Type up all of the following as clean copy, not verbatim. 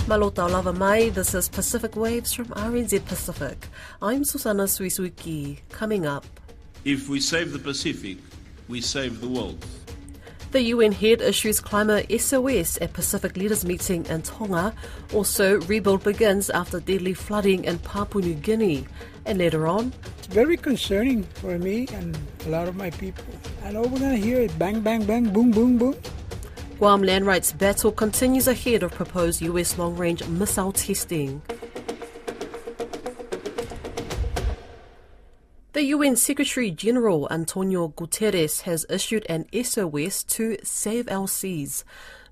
Malo tau lava mai, this is Pacific Waves from RNZ Pacific. I'm Susana Suisuki. Coming up. If we save the Pacific, we save the world. The UN head issues climate SOS at Pacific Leaders Meeting in Tonga. Also, rebuild begins after deadly flooding in Papua New Guinea. And later on, it's very concerning for me and a lot of my people. I know we're going to hear it bang, bang, bang, boom, boom, boom. Guam land rights battle continues ahead of proposed US long-range missile testing. The UN Secretary-General Antonio Guterres has issued an SOS to save our seas.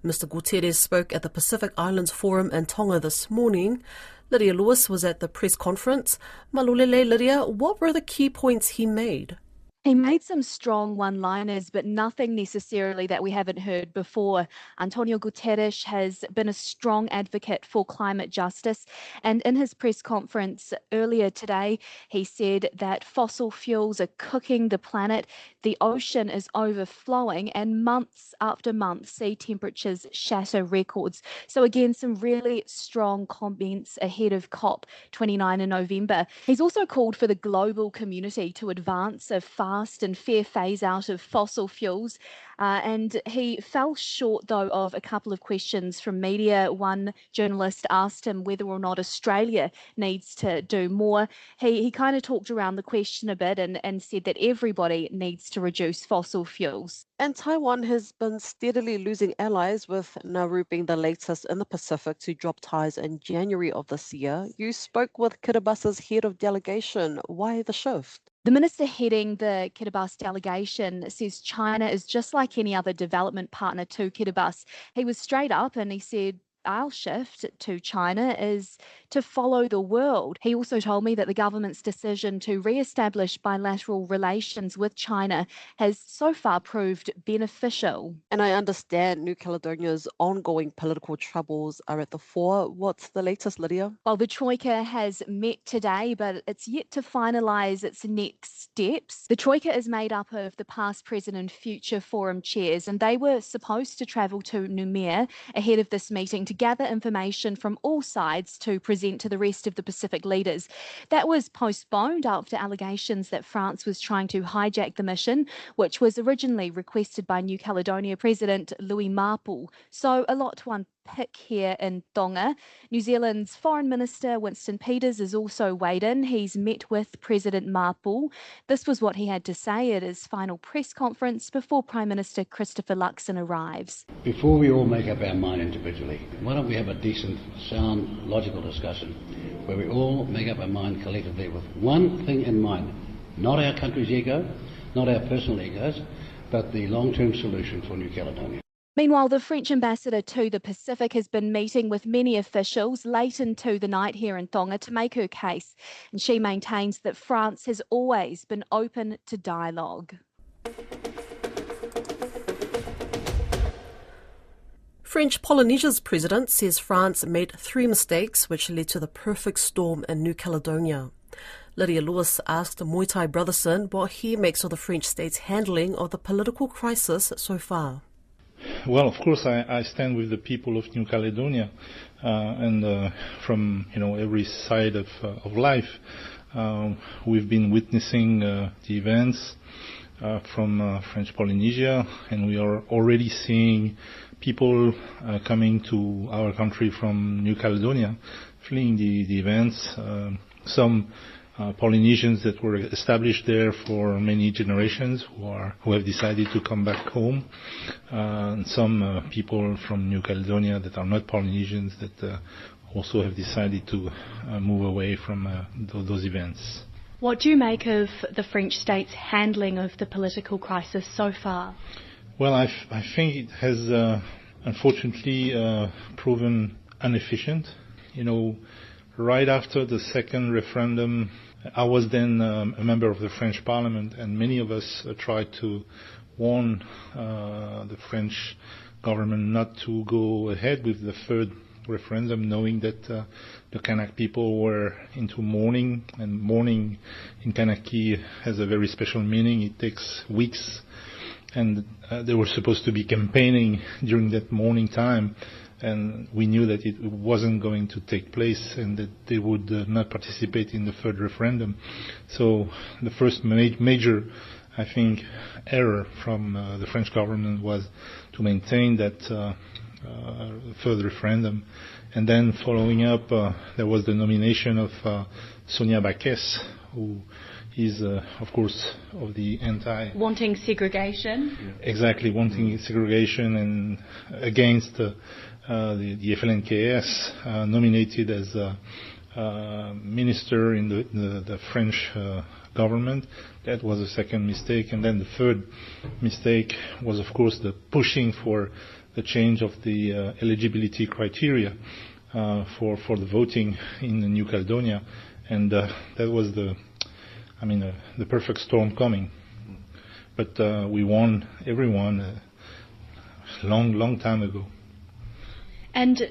Mr. Guterres spoke at the Pacific Islands Forum in Tonga this morning. Lydia Lewis was at the press conference. Malulele, Lydia, what were the key points he made? He made some strong one-liners, but nothing necessarily that we haven't heard before. Antonio Guterres has been a strong advocate for climate justice, and in his press conference earlier today, he said that fossil fuels are cooking the planet, the ocean is overflowing, and months after month, sea temperatures shatter records. So again, some really strong comments ahead of COP29 in November. He's also called for the global community to advance a fast and fair phase out of fossil fuels. And he fell short, though, of a couple of questions from media. One journalist asked him whether or not Australia needs to do more. He kind of talked around the question a bit and said that everybody needs to reduce fossil fuels. And Taiwan has been steadily losing allies, with Nauru being the latest in the Pacific to drop ties in January of this year. You spoke with Kiribasa's head of delegation. Why the shift? The minister heading the Kiribati delegation says China is just like any other development partner to Kiribati. He was straight up and he said, our shift to China is to follow the world. He also told me that the government's decision to re-establish bilateral relations with China has so far proved beneficial. And I understand New Caledonia's ongoing political troubles are at the fore. What's the latest, Lydia? Well, the Troika has met today, but it's yet to finalise its next steps. The Troika is made up of the past, present and future forum chairs, and they were supposed to travel to Noumea ahead of this meeting to gather information from all sides to present to the rest of the Pacific leaders. That was postponed after allegations that France was trying to hijack the mission, which was originally requested by New Caledonia President Louis Marpole. So a lot to unpick here in Tonga. New Zealand's Foreign Minister Winston Peters is also weighed in. He's met with President Marpole. This was what he had to say at his final press conference before Prime Minister Christopher Luxon arrives. Before we all make up our mind individually, why don't we have a decent, sound, logical discussion where we all make up our mind collectively with one thing in mind, not our country's ego, not our personal egos, but the long-term solution for New Caledonia. Meanwhile, the French ambassador to the Pacific has been meeting with many officials late into the night here in Tonga to make her case, and she maintains that France has always been open to dialogue. French Polynesia's president says France made 3 mistakes which led to the perfect storm in New Caledonia. Lydia Lewis asked Muay Thai Brotherson what he makes of the French state's handling of the political crisis so far. Well, of course, I stand with the people of New Caledonia, and from every side of life. We've been witnessing the events from French Polynesia, and we are already seeing people coming to our country from New Caledonia, fleeing the events. Some Polynesians that were established there for many generations who have decided to come back home, and some people from New Caledonia that are not Polynesians that also have decided to move away from those events. What do you make of the French state's handling of the political crisis so far? Well, I think it has unfortunately proven inefficient. Right after the second referendum, I was then a member of the French Parliament, and many of us tried to warn the French government not to go ahead with the third referendum, knowing that the Kanak people were into mourning, and mourning in Kanaki has a very special meaning. It takes weeks and they were supposed to be campaigning during that morning time, and we knew that it wasn't going to take place and that they would not participate in the third referendum. So the first major, I think, error from the French government was to maintain that third referendum. And then following up, there was the nomination of Sonia Baques, who is, of course, of the wanting segregation. Exactly, wanting segregation and against the FLNKS, nominated as minister in the French government. That was the second mistake. And then the third mistake was, of course, the pushing for the change of the eligibility criteria for the voting in New Caledonia. And that was the perfect storm coming. But we won, everyone, a long time ago. And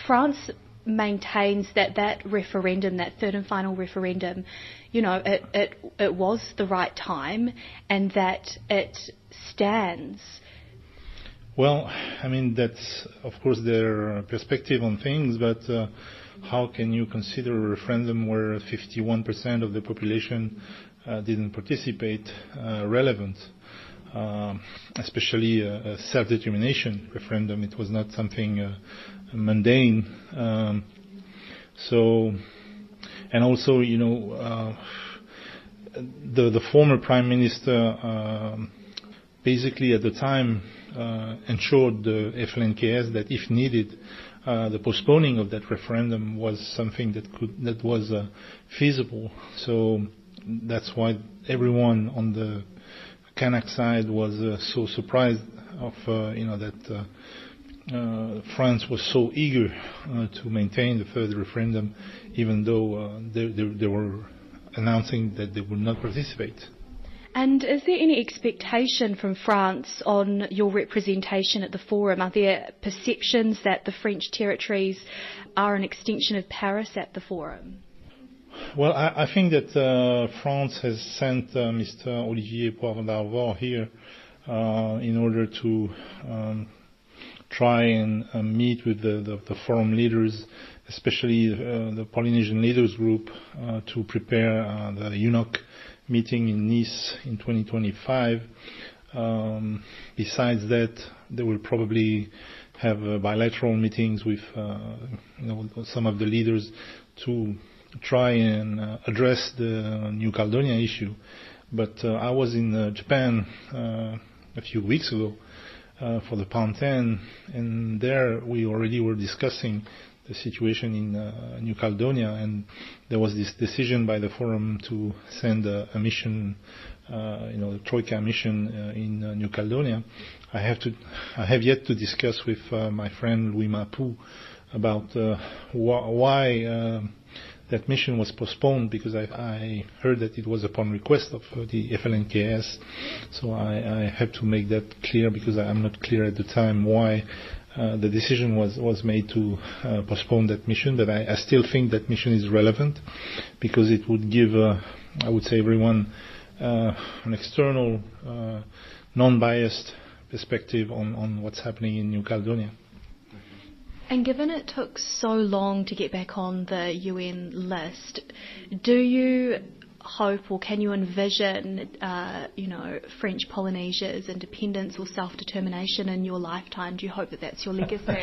France maintains that referendum, that third and final referendum, it was the right time and that it stands. Well, that's, of course, their perspective on things, but how can you consider a referendum where 51% of the population didn't participate relevant? Especially a self-determination referendum. It was not something mundane. And also, the former Prime Minister basically at the time ensured the FLNKS that if needed, the postponing of that referendum was something that was feasible. So that's why everyone on the Kanak side was so surprised of that France was so eager to maintain the third referendum, even though they were announcing that they would not participate. And is there any expectation from France on your representation at the forum? Are there perceptions that the French territories are an extension of Paris at the forum? Well, I think that France has sent Mr. Olivier Poivre d'Arvor here in order to try and meet with the forum leaders, especially the Polynesian Leaders Group, to prepare the UNOC meeting in Nice in 2025. Besides that, they will probably have bilateral meetings with some of the leaders to try and address the New Caledonia issue. But I was in Japan a few weeks ago for the Palm 10, and there we already were discussing the situation in New Caledonia, and there was this decision by the forum to send a mission, a Troika mission in New Caledonia. I have yet to discuss with my friend Louis Mapou about why that mission was postponed, because I heard that it was upon request of the FLNKS. So I have to make that clear, because I'm not clear at the time why the decision was made to postpone that mission. But I still think that mission is relevant, because it would give, I would say, everyone an external, non-biased perspective on what's happening in New Caledonia. And given it took so long to get back on the UN list, do you hope, or can you envision, French Polynesia's independence or self-determination in your lifetime? Do you hope that that's your legacy?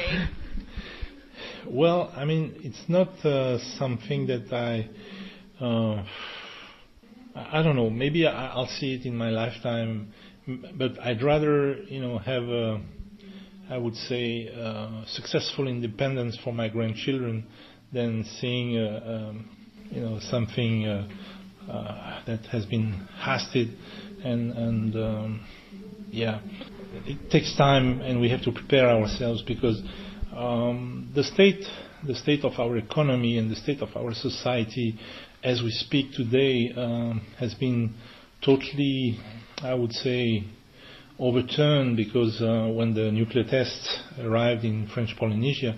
Well, it's not something that I don't know. Maybe I'll see it in my lifetime, but I'd rather, have I would say, successful independence for my grandchildren than seeing, something that has been hasted, and it takes time, and we have to prepare ourselves, because the state of our economy and the state of our society, as we speak today, has been totally, I would say, overturned, because when the nuclear tests arrived in French Polynesia,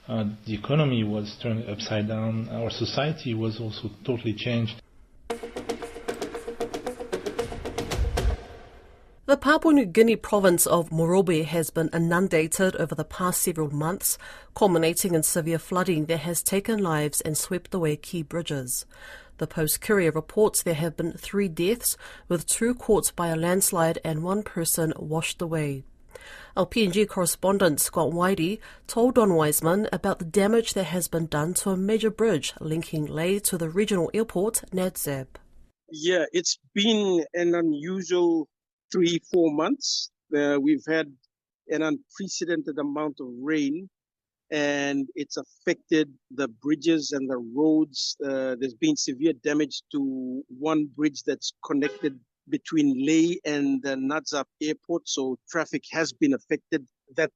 the economy was turned upside down. Our society was also totally changed. The The Papua New Guinea province of Morobe has been inundated over the past several months, culminating in severe flooding that has taken lives and swept away key bridges. The Post-Courier reports there have been 3 deaths, with 2 caught by a landslide and 1 person washed away. Our PNG correspondent Scott Whitey told Don Wiseman about the damage that has been done to a major bridge linking Lae to the regional airport, Nadzab. Yeah, it's been an unusual 3-4 months. We've had an unprecedented amount of rain, and it's affected the bridges and the roads. There's been severe damage to one bridge that's connected between Lae and the Nadzab airport, so traffic has been affected. That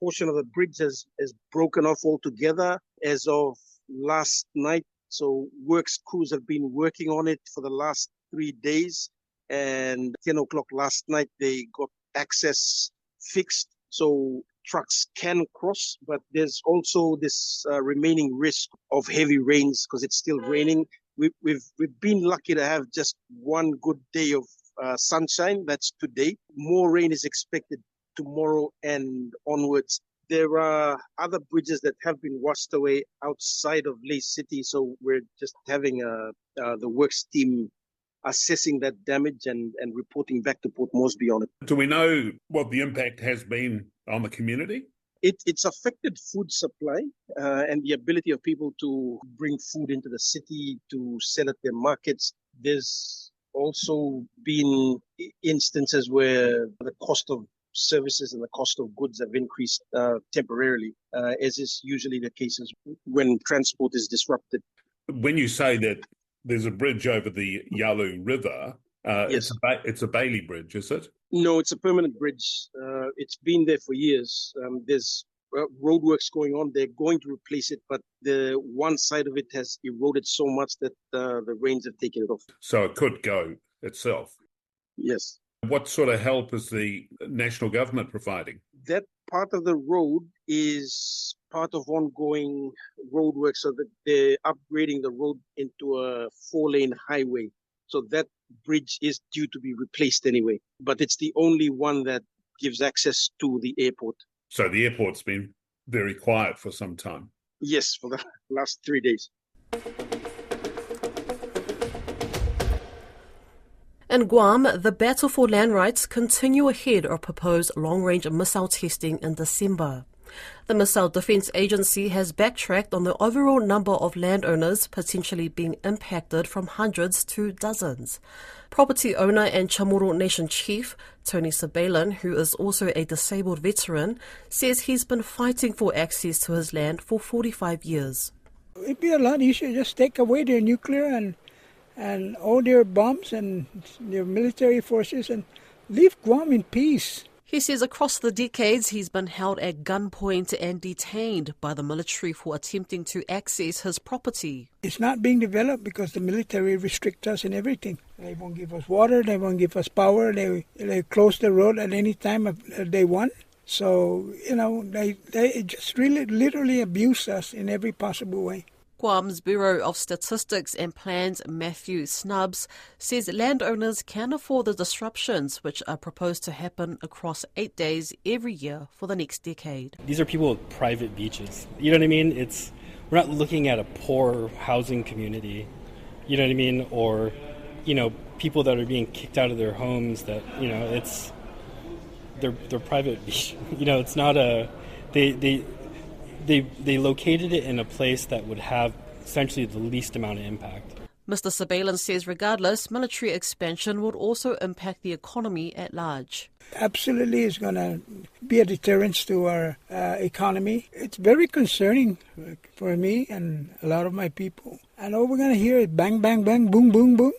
portion of the bridge has broken off altogether as of last night. So works crews have been working on it for the last 3 days, and 10 o'clock last night they got access fixed so trucks can cross, but there's also this remaining risk of heavy rains because it's still raining. We've been lucky to have just one good day of sunshine. That's today. More rain is expected tomorrow and onwards. There are other bridges that have been washed away outside of Lae City, so we're just having the works team assessing that damage and reporting back to Port Moresby on it. Do we know what the impact has been on the community? It's affected food supply and the ability of people to bring food into the city to sell at their markets. There's also been instances where the cost of services and the cost of goods have increased temporarily, as is usually the case when transport is disrupted. When you say that there's a bridge over the Yalu River, yes. It's a Bailey Bridge, is it? No, it's a permanent bridge. It's been there for years. There's roadworks going on. They're going to replace it, but the one side of it has eroded so much that the rains have taken it off. So it could go itself? Yes. What sort of help is the national government providing? That part of the road is part of ongoing road work, so that they're upgrading the road into a 4-lane highway. So that bridge is due to be replaced anyway, but it's the only one that gives access to the airport. So the airport's been very quiet for some time? Yes, for the last 3 days. In Guam, the battle for land rights continue ahead of proposed long-range missile testing in December. The Missile Defense Agency has backtracked on the overall number of landowners potentially being impacted from hundreds to dozens. Property owner and Chamorro Nation chief, Tony Sabalan, who is also a disabled veteran, says he's been fighting for access to his land for 45 years. It'd be a lot easier just take away their nuclear and all their bombs and their military forces and leave Guam in peace. He says across the decades he's been held at gunpoint and detained by the military for attempting to access his property. It's not being developed because the military restrict us in everything. They won't give us water, they won't give us power, they close the road at any time they want. So, they just really literally abuse us in every possible way. Guam's Bureau of Statistics and Plans, Matthew Snubbs, says landowners can afford the disruptions which are proposed to happen across 8 days every year for the next decade. These are people with private beaches. You know what I mean? We're not looking at a poor housing community, you know what I mean? Or, people that are being kicked out of their homes that, they're private beach. It's not They located it in a place that would have essentially the least amount of impact. Mr. Sabalan says regardless, military expansion would also impact the economy at large. Absolutely, it's going to be a deterrence to our economy. It's very concerning for me and a lot of my people. And all we're going to hear is bang, bang, bang, boom, boom, boom.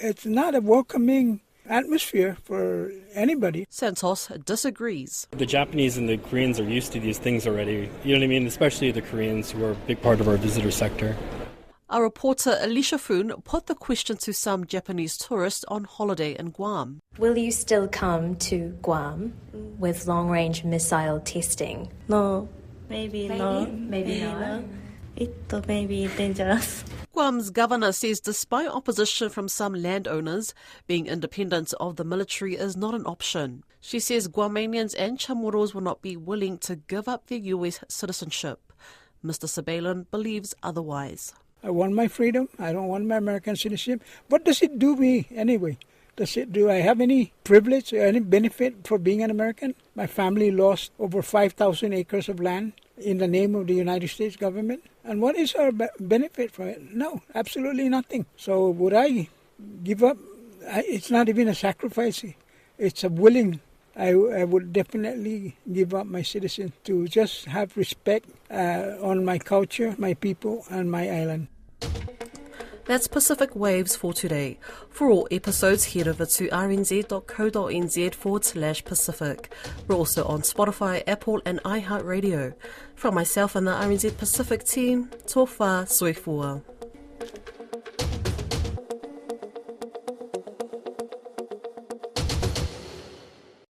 It's not a welcoming atmosphere for anybody. Santos disagrees. The Japanese and the Koreans are used to these things already, you know what I mean? Especially the Koreans, who are a big part of our visitor sector. Our reporter Alicia Foon put the question to some Japanese tourists on holiday in Guam. Will you still come to Guam with long-range missile testing? No, maybe not. Maybe not. It may be dangerous. Guam's governor says despite opposition from some landowners, being independent of the military is not an option. She says Guamanians and Chamorros will not be willing to give up their US citizenship. Mr. Sabelin believes otherwise. I want my freedom. I don't want my American citizenship. What does it do me anyway? Do I have any privilege or any benefit for being an American? My family lost over 5,000 acres of land in the name of the United States government. And what is our benefit from it? No, absolutely nothing. So would I give up? It's not even a sacrifice. It's a willing. I would definitely give up my citizen to just have respect on my culture, my people, and my island. That's Pacific Waves for today. For all episodes, head over to rnz.co.nz/Pacific. We're also on Spotify, Apple and iHeartRadio. From myself and the RNZ Pacific team, tofa soifua.